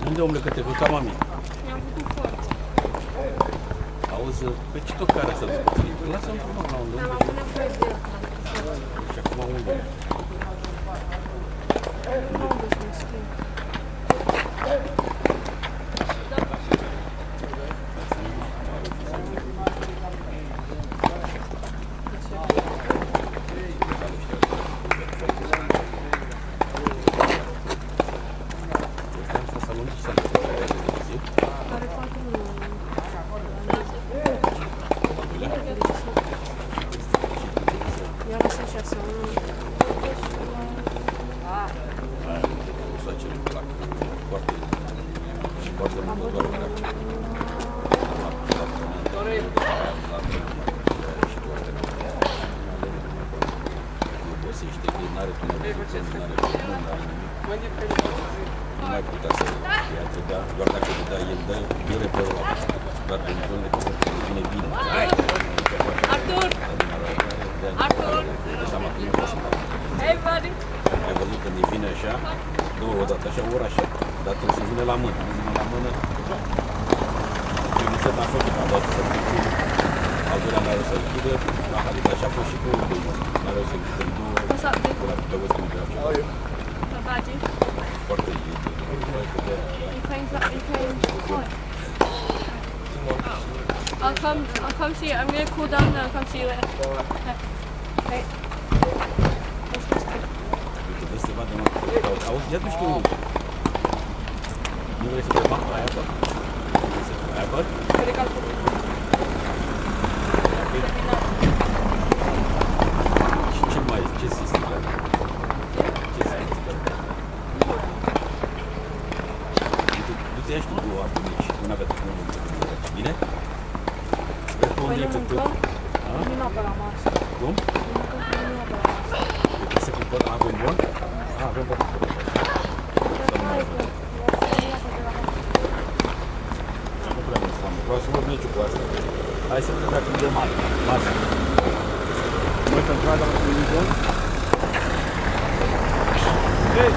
Unde, omule, că te făca mami? Mi-am făcut forță. Auzi, pe ce tot care să-l spui? Lasă-mi frumos la unde? Am avut nevoie de el. Și acum unde? Nu am dus un schimb. Are 4 luni. Eu lăsat 6 luni. O să acel plac. Foarte și foarte mult doar care acum. Nu găsește, că n-are tunel, n-are nu mai putea să ia, trebuia, doar dacă îi dea, el dă, el reperul la masă. Doar pentru unde că vine bine. Artur! Artur! Deci am acum așa, două odată așa, ori așa, dar trebuie să vină la mână. Nu vine la mână, eu nu se n-a făcut, a dat să fie al doilea n-are să închidă, adică așa a fost și cu unul, n-are să închidă în două, What's up, dude? cu la câte văzut de așa. Not bad, you? Foarte bine, You playing what? I'll come see you. I'm gonna cool down and I'll come see you later. Hey. What's this thing? uite, dă să vadă, mă, auzi, ia tu știu, nu vrei să te fac aia acolo? Vrei să aia acolo? Cred că Și ce mai, ce sistem? Ce sistem? Du-te ia și tu două astea mici, una pe tine, una pe tine. Bine? Vezi pe unde Păi e nu făcut? mâncăm? A? Nu noaptea la masă. Cum? Nu mâncăm până noaptea la masă. Trebuie să cumpăr, avem bun? A, avem bun. Hai că vreau să iau pe de la masă. Nu prea mult foame. Vreau să văd meciul cu asta. Hai să vedem dacă îmi dă mare. Masă. Noi pentru aia la televizor. Hei!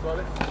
toilets?